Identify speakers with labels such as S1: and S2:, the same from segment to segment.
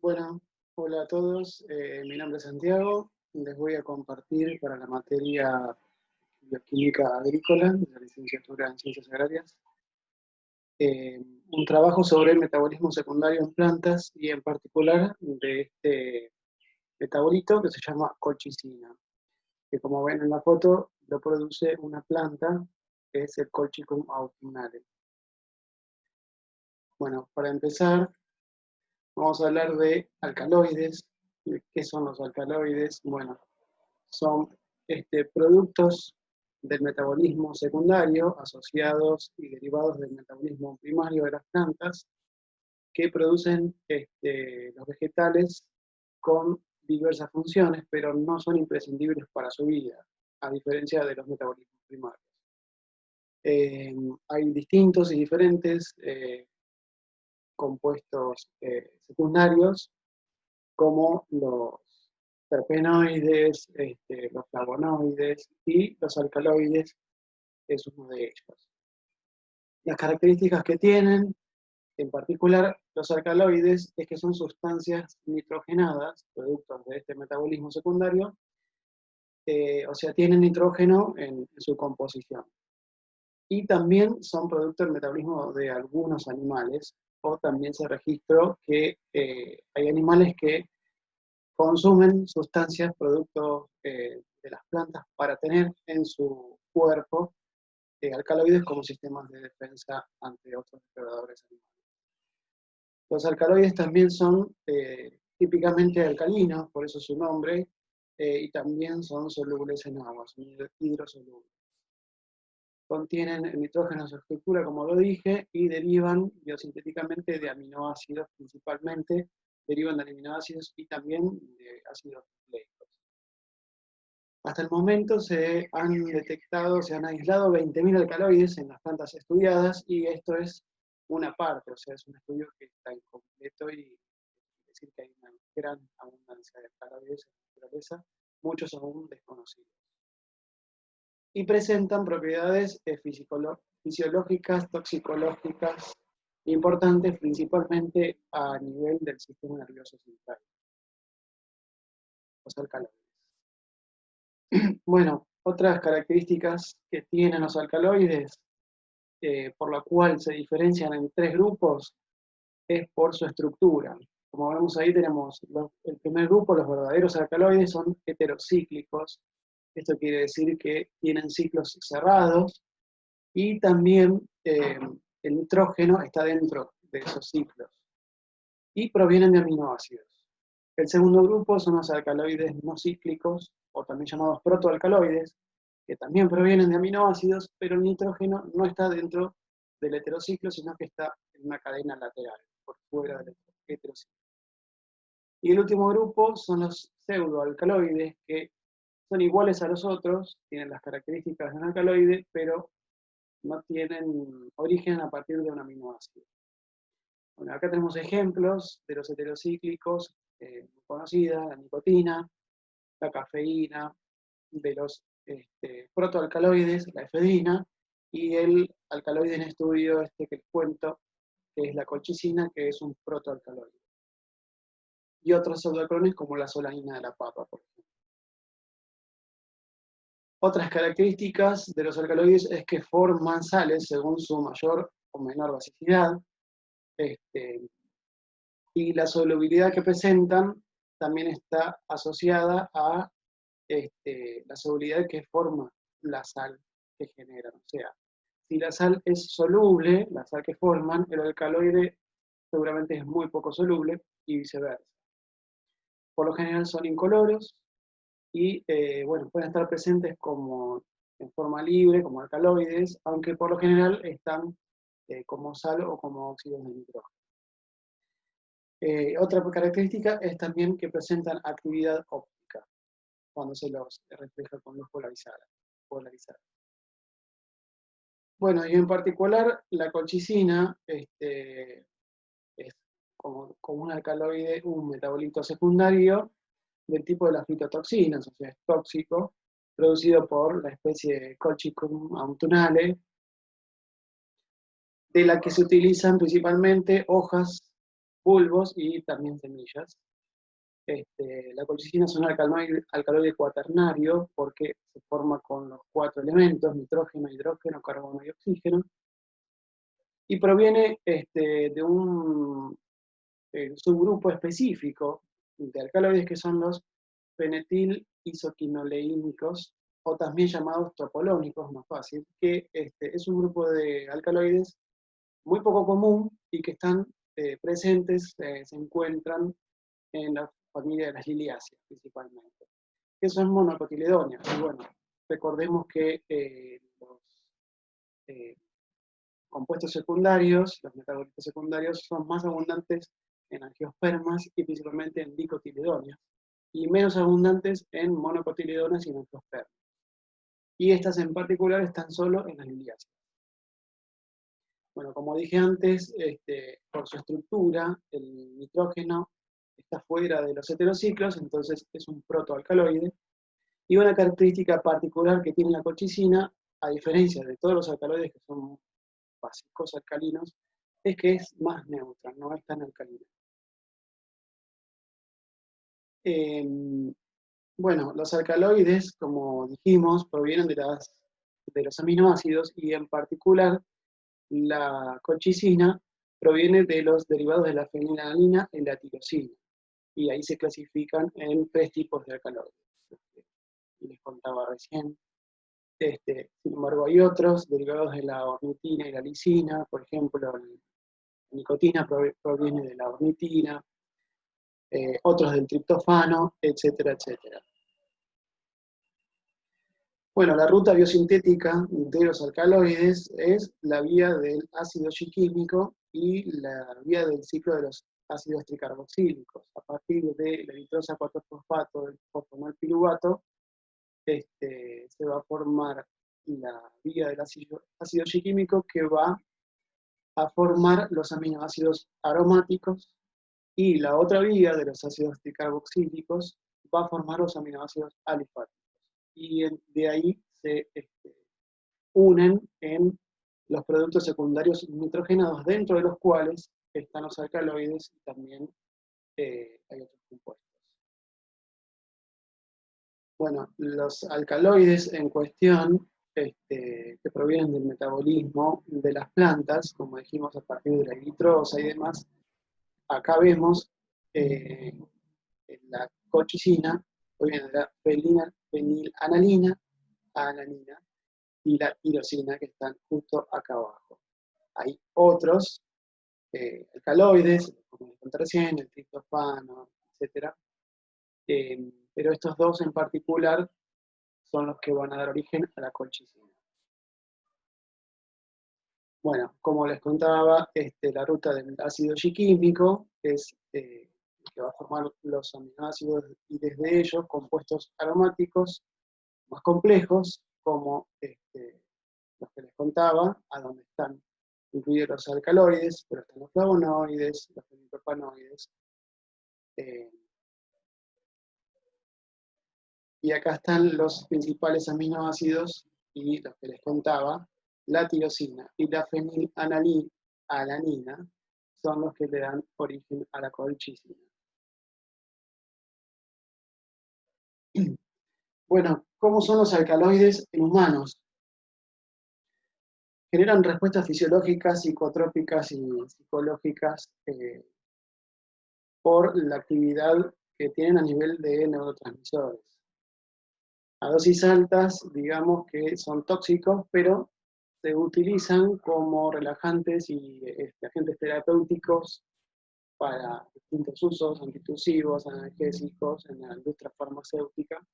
S1: Bueno, hola a todos, mi nombre es Santiago, les voy a compartir para la materia Bioquímica Agrícola de la licenciatura en Ciencias Agrarias, un trabajo sobre el metabolismo secundario en plantas y en particular de este metabolito que se llama colchicina, que como ven en la foto lo produce una planta que es el Colchicum autumnale. Bueno, para empezar vamos a hablar de alcaloides. ¿Qué son los alcaloides? Bueno, son productos del metabolismo secundario asociados y derivados del metabolismo primario de las plantas que producen los vegetales con diversas funciones, pero no son imprescindibles para su vida, a diferencia de los metabolismos primarios. Hay distintos y diferentes compuestos secundarios, como los terpenoides, los flavonoides y los alcaloides es uno de ellos. Las características que tienen, en particular los alcaloides, es que son sustancias nitrogenadas, productos de este metabolismo secundario, o sea, tienen nitrógeno en su composición. Y también son producto del metabolismo de algunos animales, o también se registró que hay animales que consumen sustancias, productos de las plantas para tener en su cuerpo alcaloides como sistemas de defensa ante otros depredadores animales. Los alcaloides también son típicamente alcalinos, por eso su nombre, y también son solubles en agua, son hidrosolubles. Contienen nitrógeno en su estructura, como lo dije, y derivan biosintéticamente de aminoácidos principalmente, derivan de aminoácidos y también de ácidos nucleicos. Hasta el momento se han detectado, se han aislado 20.000 alcaloides en las plantas estudiadas, y esto es una parte, o sea, es un estudio que está incompleto y quiere decir que hay una gran abundancia de alcaloides en la naturaleza, muchos aún desconocidos. Y presentan propiedades fisiológicas, toxicológicas, importantes principalmente a nivel del sistema nervioso central, los alcaloides. Bueno, otras características que tienen los alcaloides, por la cual se diferencian en tres grupos, es por su estructura. Como vemos ahí tenemos el primer grupo, los verdaderos alcaloides, son heterocíclicos. Esto quiere decir que tienen ciclos cerrados y también el nitrógeno está dentro de esos ciclos y provienen de aminoácidos. El segundo grupo son los alcaloides no cíclicos, o también llamados protoalcaloides, que también provienen de aminoácidos, pero el nitrógeno no está dentro del heterociclo, sino que está en una cadena lateral, por fuera del heterociclo. Y el último grupo son los pseudoalcaloides, que son iguales a los otros, tienen las características de un alcaloide, pero no tienen origen a partir de un aminoácido. Bueno, acá tenemos ejemplos de los heterocíclicos muy conocidas, la nicotina, la cafeína, de los protoalcaloides, la efedrina, y el alcaloide en estudio que les cuento, que es la colchicina, que es un protoalcaloide. Y otros pseudoalcaloides como la solanina de la papa, por ejemplo. Otras características de los alcaloides es que forman sales según su mayor o menor basicidad, y la solubilidad que presentan también está asociada a la solubilidad que forma la sal que generan. O sea, si la sal es soluble, la sal que forman, el alcaloide seguramente es muy poco soluble y viceversa. Por lo general son incoloros y bueno, pueden estar presentes como en forma libre, como alcaloides, aunque por lo general están como sal o como óxidos de nitrógeno. Otra característica es también que presentan actividad óptica cuando se los refleja con luz polarizada. Bueno, y en particular la colchicina es como un alcaloide, un metabolito secundario del tipo de las fitotoxinas, o sea, es tóxico, producido por la especie Colchicum autumnale, de la que se utilizan principalmente hojas bulbos y también semillas. La colchicina es un alcaloide cuaternario porque se forma con los 4 elementos, nitrógeno, hidrógeno, carbono y oxígeno, y proviene de un subgrupo específico de alcaloides que son los fenetil isoquinoleínicos, o también llamados topolónicos, más fácil, que es un grupo de alcaloides muy poco común y que están presentes, se encuentran en la familia de las liliáceas principalmente, que son monocotiledóneas. Y bueno, recordemos que los eh, compuestos secundarios, los metabolitos secundarios, son más abundantes en angiospermas y principalmente en dicotiledóneas, y menos abundantes en monocotiledóneas y en angiospermas. Y estas en particular están solo en las liliáceas. Bueno, como dije antes, por su estructura, el nitrógeno está fuera de los heterociclos, entonces es un protoalcaloide. Y una característica particular que tiene la colchicina, a diferencia de todos los alcaloides que son básicos alcalinos, es que es más neutra, no es tan alcalina. Bueno, los alcaloides, como dijimos, provienen de los aminoácidos y en particular la colchicina proviene de los derivados de la fenilalanina y la tirosina. Y ahí se clasifican en 3 tipos de alcaloides. Les contaba recién. Sin embargo, hay otros derivados de la ornitina y la lisina. Por ejemplo, la nicotina proviene de la ornitina, otros del triptofano, etcétera, etcétera. Bueno, la ruta biosintética de los alcaloides es la vía del ácido shiquímico y la vía del ciclo de los ácidos tricarboxílicos. A partir de la eritrosa 4-fosfato del fosfonol piruvato, se va a formar la vía del ácido shiquímico que va a formar los aminoácidos aromáticos, y la otra vía de los ácidos tricarboxílicos va a formar los aminoácidos alifáticos. Y de ahí se unen en los productos secundarios nitrogenados, dentro de los cuales están los alcaloides y también hay otros compuestos. Bueno, los alcaloides en cuestión, que provienen del metabolismo de las plantas, como dijimos, a partir de la eritrosa y demás, acá vemos la colchicina, proviene de la fenilanalina, alanina y la tirosina, que están justo acá abajo. Hay otros alcaloides, como les conté recién, el triptofano, etc. Pero estos dos en particular son los que van a dar origen a la colchicina. Bueno, como les contaba, la ruta del ácido shiquímico es que va a formar los aminoácidos y desde ellos compuestos aromáticos más complejos, como los que les contaba, a donde están incluidos los alcaloides, pero están los flavonoides, los fenilpropanoides. Y acá están los principales aminoácidos y los que les contaba, la tirosina y la fenilalanina son los que le dan origen a la colchicina. Bueno, ¿cómo son los alcaloides en humanos? Generan respuestas fisiológicas, psicotrópicas y psicológicas por la actividad que tienen a nivel de neurotransmisores. A dosis altas, digamos que son tóxicos, pero se utilizan como relajantes y agentes terapéuticos para distintos usos, antitusivos, analgésicos, en la industria farmacéutica.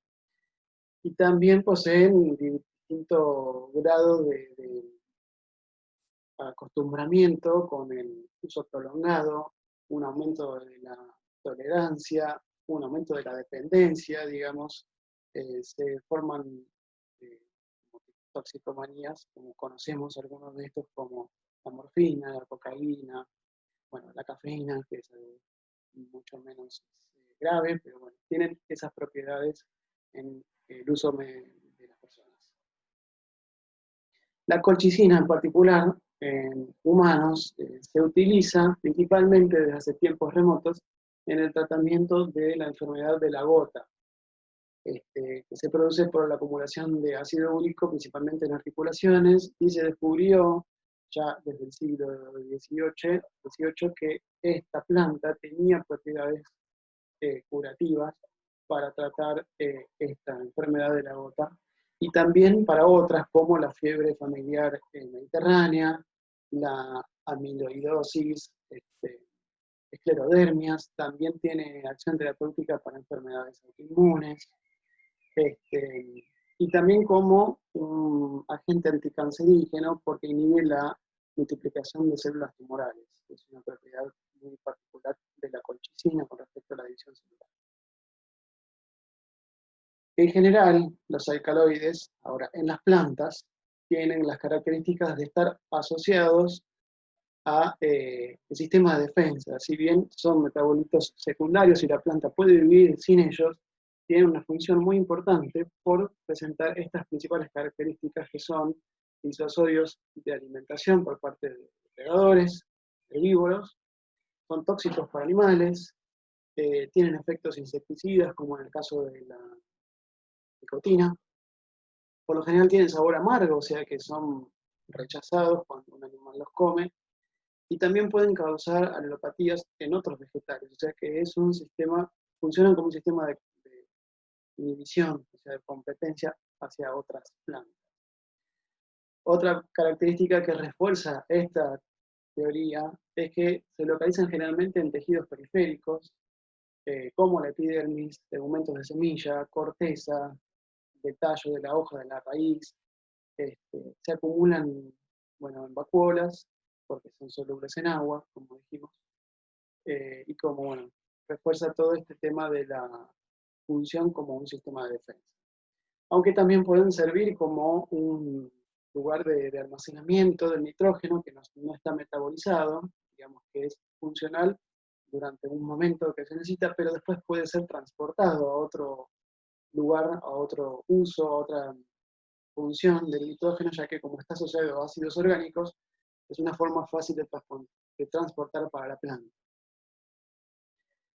S1: Y también poseen distinto grado de acostumbramiento con el uso prolongado, un aumento de la tolerancia, un aumento de la dependencia, digamos, se forman toxicomanías, como conocemos algunos de estos, como la morfina, la cocaína, bueno, la cafeína, que es mucho menos grave, pero bueno, tienen esas propiedades en el uso de las personas. La colchicina en particular en humanos se utiliza principalmente desde hace tiempos remotos en el tratamiento de la enfermedad de la gota, que se produce por la acumulación de ácido úrico, principalmente en articulaciones, y se descubrió ya desde el siglo XVIII que esta planta tenía propiedades curativas para tratar esta enfermedad de la gota, y también para otras como la fiebre familiar mediterránea, la amiloidosis, esclerodermias, también tiene acción terapéutica para enfermedades autoinmunes, y también como un agente anticancerígeno porque inhibe la multiplicación de células tumorales. Es una propiedad muy particular de la colchicina con respecto a la división celular. En general, los alcaloides, ahora en las plantas, tienen las características de estar asociados a el sistema de defensa. Si bien son metabolitos secundarios y la planta puede vivir sin ellos, tienen una función muy importante por presentar estas principales características que son disuasorios de alimentación por parte de depredadores, herbívoros, son tóxicos para animales, tienen efectos insecticidas como en el caso de la nicotina. Por lo general tienen sabor amargo, o sea que son rechazados cuando un animal los come, y también pueden causar alelopatías en otros vegetales, o sea que es un sistema, funcionan como un sistema de inhibición, o sea, de competencia hacia otras plantas. Otra característica que refuerza esta teoría es que se localizan generalmente en tejidos periféricos, como la epidermis, tegumentos de semilla, corteza, del tallo, de la hoja, de la raíz, se acumulan, bueno, en vacuolas, porque son solubles en agua, como dijimos, y como, bueno, refuerza todo este tema de la función como un sistema de defensa. Aunque también pueden servir como un lugar de almacenamiento del nitrógeno que no está metabolizado, digamos que es funcional durante un momento que se necesita, pero después puede ser transportado a otro lugar, a otro uso, a otra función del nitrógeno, ya que como está asociado a ácidos orgánicos, es una forma fácil de transportar para la planta.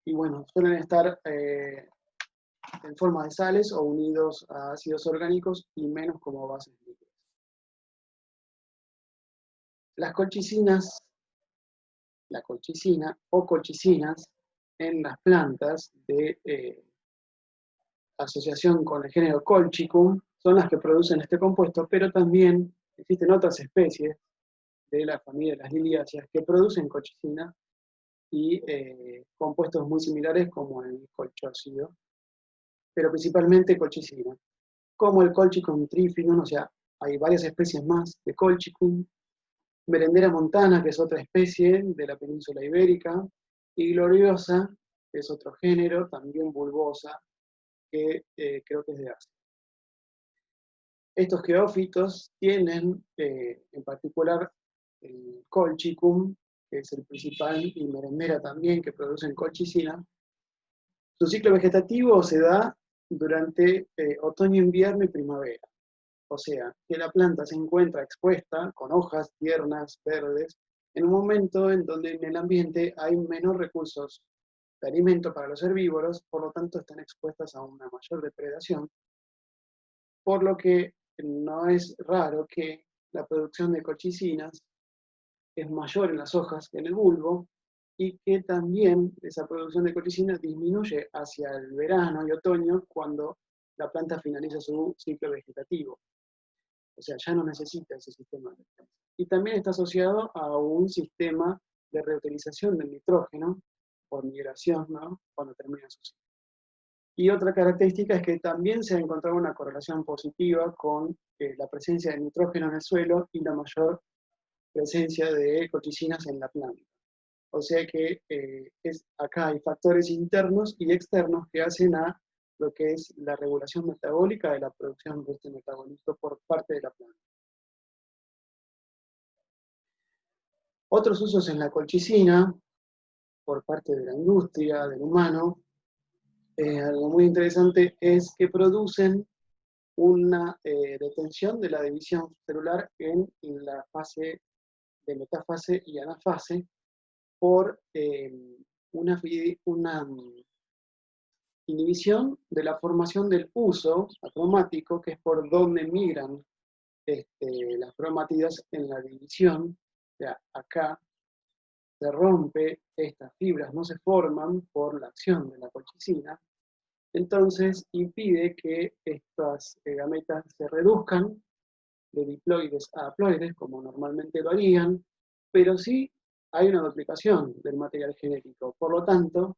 S1: Y bueno, suelen estar en forma de sales o unidos a ácidos orgánicos y menos como bases líquidas. Las colchicinas, la colchicina o colchicinas en las plantas de asociación con el género Colchicum son las que producen este compuesto, pero también existen otras especies de la familia de las liliáceas que producen colchicina y compuestos muy similares como el colchócido, pero principalmente colchicina, como el Colchicum trifidum, o sea, hay varias especies más de Colchicum, Merendera montana, que es otra especie de la península ibérica, y Gloriosa, que es otro género, también bulbosa, que creo que es de Asia. Estos geófitos tienen, en particular, el Colchicum, que es el principal, y Merendera también, que producen colchicina. Su ciclo vegetativo se da durante otoño, invierno y primavera. O sea, que la planta se encuentra expuesta con hojas tiernas, verdes, en un momento en donde en el ambiente hay menos recursos de alimento para los herbívoros, por lo tanto están expuestas a una mayor depredación, por lo que no es raro que la producción de colchicinas es mayor en las hojas que en el bulbo, y que también esa producción de colchicinas disminuye hacia el verano y otoño cuando la planta finaliza su ciclo vegetativo. O sea, ya no necesita ese sistema de defensa. Y también está asociado a un sistema de reutilización del nitrógeno por migración, ¿no?, cuando termina su ciclo. Y otra característica es que también se ha encontrado una correlación positiva con la presencia de nitrógeno en el suelo y la mayor presencia de colchicinas en la planta. O sea que acá hay factores internos y externos que hacen a lo que es la regulación metabólica de la producción de este metabolito por parte de la planta. Otros usos en la colchicina, por parte de la industria, del humano, algo muy interesante es que producen una detención de la división celular en la fase de metafase y anafase por una inhibición de la formación del uso acromático, que es por donde migran las cromatidas en la división. O sea, acá se rompe, estas fibras no se forman por la acción de la colchicina, entonces impide que estas gametas se reduzcan de diploides a haploides, como normalmente lo harían, pero sí hay una duplicación del material genético. Por lo tanto,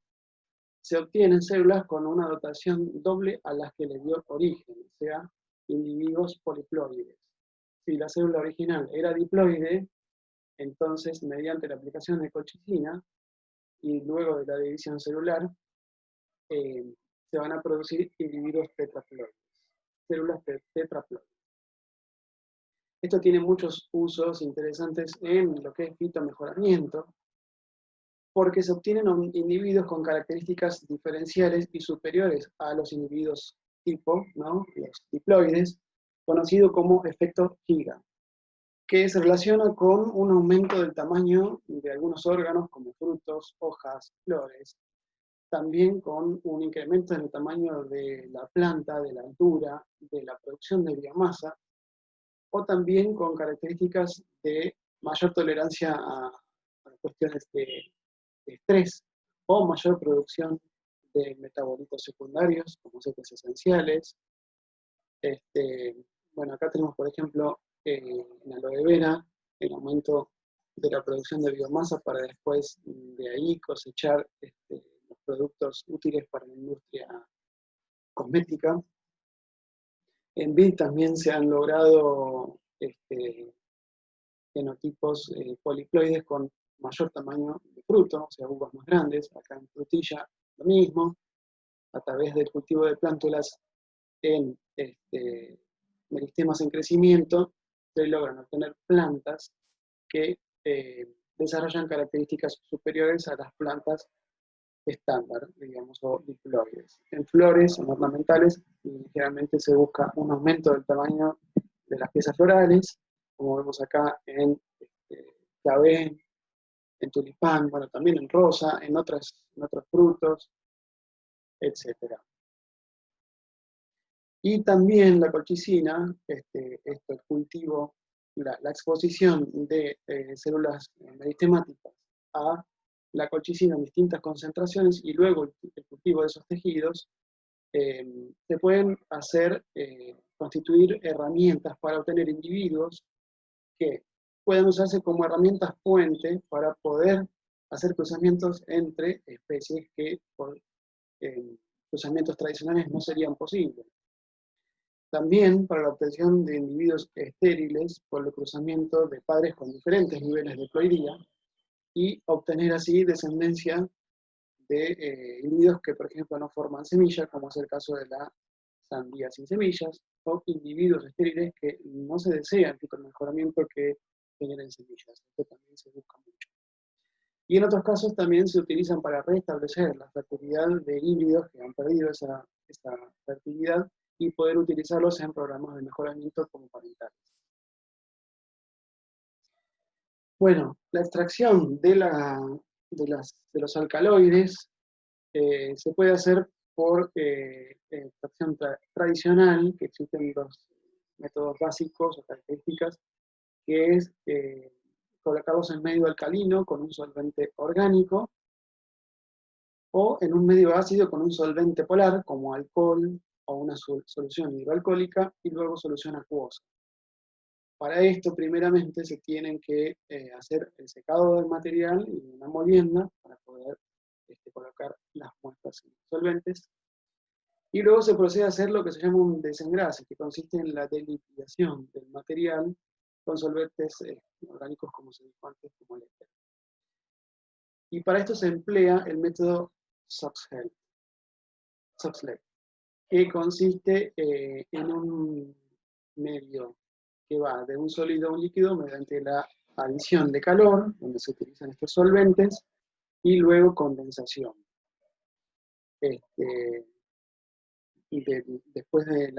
S1: se obtienen células con una dotación doble a las que le dio origen, o sea, individuos poliploides. Si la célula original era diploide, entonces, mediante la aplicación de colchicina y luego de la división celular, se van a producir individuos tetraploides, células tetraploides. Esto tiene muchos usos interesantes en lo que es fitomejoramiento, porque se obtienen individuos con características diferenciales y superiores a los individuos tipo, ¿no? Los diploides, conocido como efecto Giga, que se relaciona con un aumento del tamaño de algunos órganos como frutos, hojas, flores, también con un incremento en el tamaño de la planta, de la altura, de la producción de biomasa, o también con características de mayor tolerancia a cuestiones de estrés o mayor producción de metabolitos secundarios, como aceites esenciales. Bueno, acá tenemos, por ejemplo, en aloe vera, el aumento de la producción de biomasa para después de ahí cosechar los productos útiles para la industria cosmética. En vid también se han logrado genotipos poliploides con mayor tamaño de fruto, o sea, uvas más grandes. Acá en frutilla lo mismo, a través del cultivo de plántulas en meristemas en crecimiento, se logran obtener plantas que desarrollan características superiores a las plantas estándar, digamos, o diploides. En flores ornamentales, generalmente se busca un aumento del tamaño de las piezas florales, como vemos acá en clavel, en tulipán, bueno, también en rosa, en otros frutos, etc. Y también la colchicina, el cultivo, la exposición de células meristemáticas a la colchicina en distintas concentraciones y luego el cultivo de esos tejidos, se pueden constituir herramientas para obtener individuos que pueden usarse como herramientas puente para poder hacer cruzamientos entre especies que por cruzamientos tradicionales no serían posibles. También para la obtención de individuos estériles por el cruzamiento de padres con diferentes niveles de ploidía y obtener así descendencia de individuos que, por ejemplo, no forman semillas, como es el caso de la sandía sin semillas, o individuos estériles que no se desean el mejoramiento que generen semillas. Esto también se busca mucho. Y en otros casos también se utilizan para restablecer la fertilidad de híbridos que han perdido esa fertilidad y poder utilizarlos en programas de mejoramiento como parentales. Bueno, la extracción de los alcaloides se puede hacer por extracción tradicional, que existen dos métodos básicos o características, que es colocarlos en medio alcalino con un solvente orgánico, o en un medio ácido con un solvente polar, como alcohol o una solución hidroalcohólica, y luego solución acuosa. Para esto, primeramente, se tienen que hacer el secado del material y una molienda para poder colocar las muestras en los solventes. Y luego se procede a hacer lo que se llama un desengrase, que consiste en la deliquidación del material con solventes orgánicos, como se dijo antes, como el éter. Y para esto se emplea el método Soxhlet, que consiste en un medio que va de un sólido a un líquido mediante la adición de calor, donde se utilizan estos solventes, y luego condensación. Después del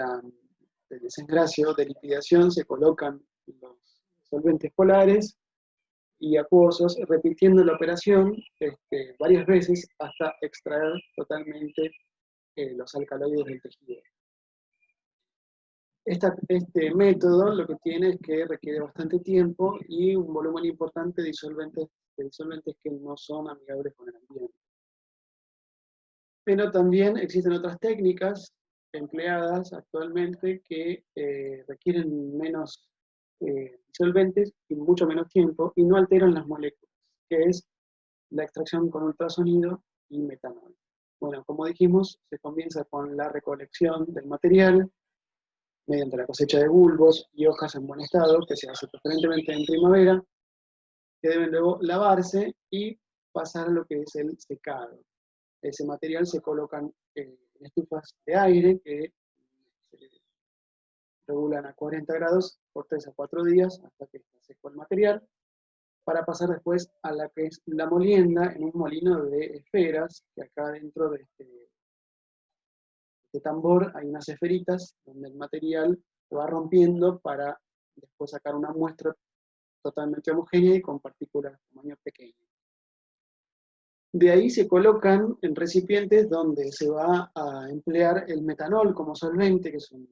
S1: desengrase o de liquidación se colocan los solventes polares y acuosos, repitiendo la operación varias veces hasta extraer totalmente los alcaloides del tejido. Este método lo que tiene es que requiere bastante tiempo y un volumen importante de disolventes que no son amigables con el ambiente. Pero también existen otras técnicas empleadas actualmente que requieren menos disolventes y mucho menos tiempo y no alteran las moléculas, que es la extracción con ultrasonido y metanol. Bueno, como dijimos, se comienza con la recolección del material mediante la cosecha de bulbos y hojas en buen estado, que se hace preferentemente en primavera, que deben luego lavarse y pasar a lo que es el secado. Ese material se colocan en estufas de aire que se regulan a 40 grados por 3 a 4 días hasta que está seco el material, para pasar después a la que es la molienda en un molino de esferas, que acá dentro de este tambor hay unas esferitas donde el material se va rompiendo para después sacar una muestra totalmente homogénea y con partículas de tamaño pequeño. De ahí se colocan en recipientes donde se va a emplear el metanol como solvente, que es un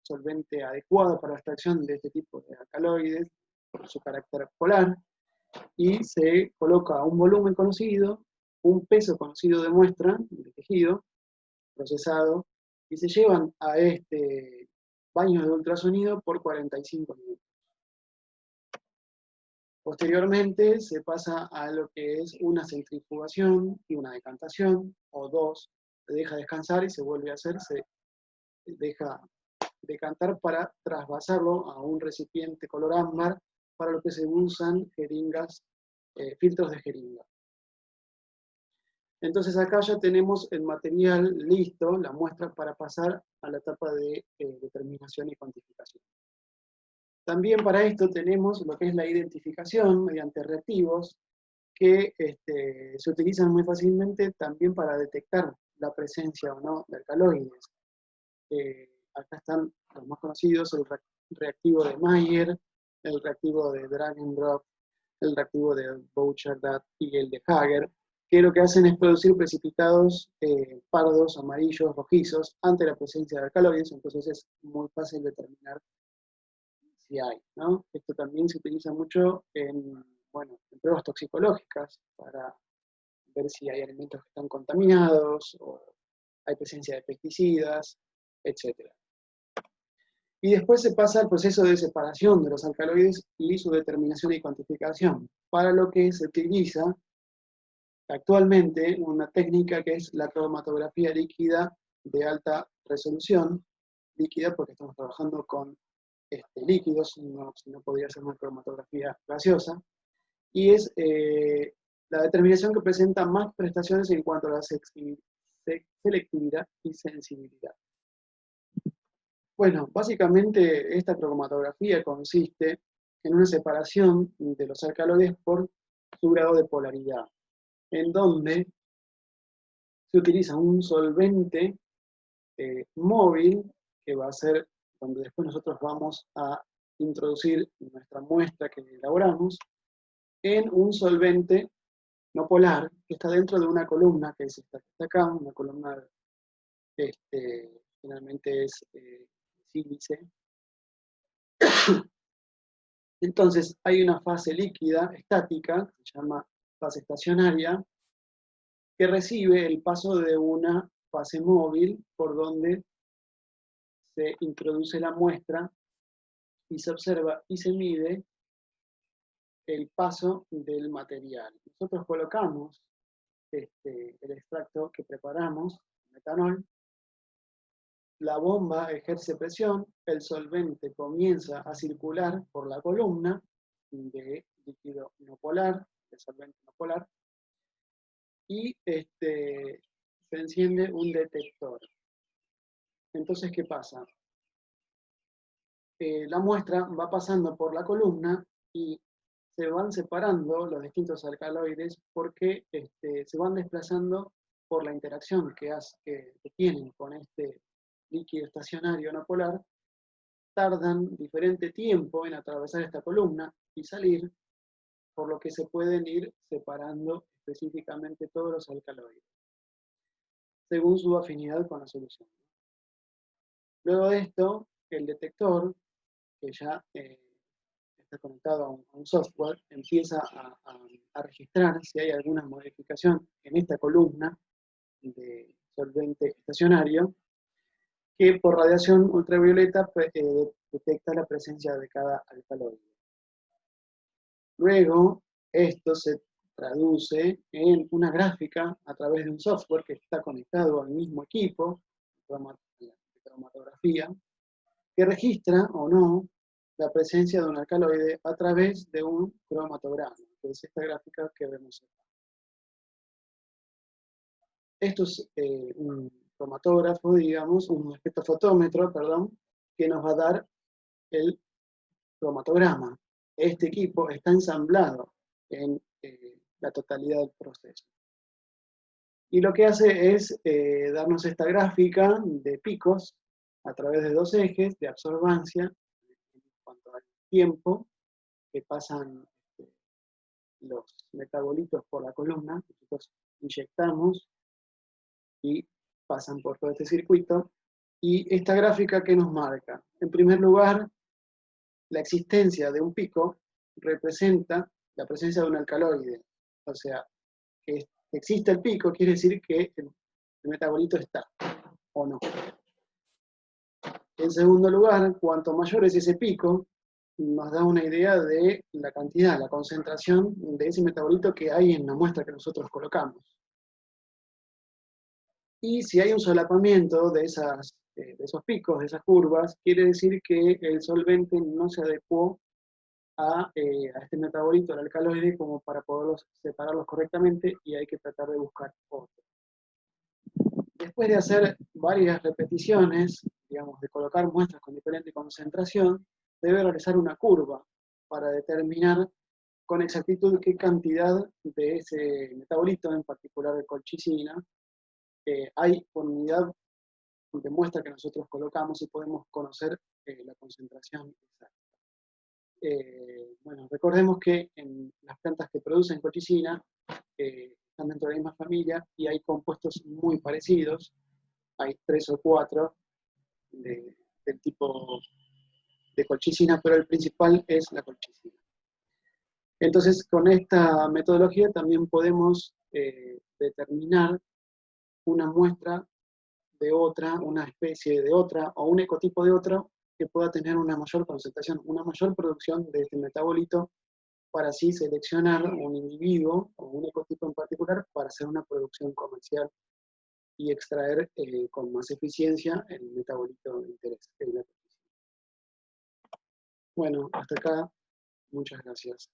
S1: solvente adecuado para la extracción de este tipo de alcaloides por su carácter polar, y se coloca un volumen conocido, un peso conocido de muestra de tejido procesado, y se llevan a este baño de ultrasonido por 45 minutos. Posteriormente se pasa a lo que es una centrifugación y una decantación, o dos, se deja descansar y se vuelve a hacer, se deja decantar para trasvasarlo a un recipiente color ámbar, para lo que se usan jeringas, filtros de jeringa. Entonces acá ya tenemos el material listo, la muestra para pasar a la etapa de determinación y cuantificación. También para esto tenemos lo que es la identificación mediante reactivos que se utilizan muy fácilmente también para detectar la presencia o no de alcaloides. Acá están los más conocidos, el reactivo de Mayer, el reactivo de drag and drop, el reactivo de Bouchard y el de Hager, que lo que hacen es producir precipitados pardos, amarillos, rojizos, ante la presencia de alcaloides, entonces es muy fácil determinar si hay, ¿no? Esto también se utiliza mucho en pruebas toxicológicas para ver si hay alimentos que están contaminados o hay presencia de pesticidas, etc. Y después se pasa al proceso de separación de los alcaloides y su determinación y cuantificación, para lo que se utiliza actualmente una técnica que es la cromatografía líquida de alta resolución, líquida porque estamos trabajando con líquidos, si no podría ser una cromatografía gaseosa, y es la determinación que presenta más prestaciones en cuanto a la selectividad y sensibilidad. Bueno, básicamente esta cromatografía consiste en una separación de los alcaloides por su grado de polaridad, en donde se utiliza un solvente móvil, que va a ser donde después nosotros vamos a introducir nuestra muestra que elaboramos, en un solvente no polar, que está dentro de una columna, que es esta que está acá, una columna generalmente es sílice. Entonces hay una fase líquida estática, que se llama fase estacionaria, que recibe el paso de una fase móvil por donde se introduce la muestra y se observa y se mide el paso del material. Nosotros colocamos el extracto que preparamos, metanol, la bomba ejerce presión, el solvente comienza a circular por la columna de líquido no polar, de solvente no polar, y se enciende un detector. Entonces, ¿qué pasa? La muestra va pasando por la columna y se van separando los distintos alcaloides porque se van desplazando por la interacción que tienen con este líquido estacionario no polar, tardan diferente tiempo en atravesar esta columna y salir, por lo que se pueden ir separando específicamente todos los alcaloides, según su afinidad con la solución. Luego de esto, el detector, que ya está conectado a un software, empieza a registrar si hay alguna modificación en esta columna de solvente estacionario, que por radiación ultravioleta detecta la presencia de cada alcaloide. Luego, esto se traduce en una gráfica a través de un software que está conectado al mismo equipo, de cromatografía, que registra o no la presencia de un alcaloide a través de un cromatograma, que es esta gráfica que vemos acá. Esto es un cromatógrafo, digamos, un espectrofotómetro, perdón, que nos va a dar el cromatograma. Este equipo está ensamblado en la totalidad del proceso. Y lo que hace es darnos esta gráfica de picos a través de dos ejes de absorbancia en cuanto al tiempo que pasan los metabolitos por la columna. Nosotros inyectamos y pasan por todo este circuito. Y esta gráfica, ¿qué nos marca? En primer lugar, la existencia de un pico representa la presencia de un alcaloide. O sea, que existe el pico quiere decir que el metabolito está, o no. En segundo lugar, cuanto mayor es ese pico, nos da una idea de la cantidad, la concentración de ese metabolito que hay en la muestra que nosotros colocamos. Y si hay un solapamiento de esos picos, de esas curvas, quiere decir que el solvente no se adecuó a este metabolito, el alcaloide, como para poderlos separarlos correctamente, y hay que tratar de buscar otro. Después de hacer varias repeticiones, digamos, de colocar muestras con diferente concentración, debe realizar una curva para determinar con exactitud qué cantidad de ese metabolito, en particular de colchicina, hay por unidad de muestra que nosotros colocamos y podemos conocer la concentración exacta. Bueno, recordemos que en las plantas que producen colchicina están dentro de la misma familia y hay compuestos muy parecidos. Hay 3 o 4 del tipo de colchicina, pero el principal es la colchicina. Entonces, con esta metodología también podemos determinar una muestra de otra, una especie de otra, o un ecotipo de otra, que pueda tener una mayor concentración, una mayor producción de este metabolito, para así seleccionar un individuo o un ecotipo en particular para hacer una producción comercial y extraer con más eficiencia el metabolito de interés. Bueno, hasta acá. Muchas gracias.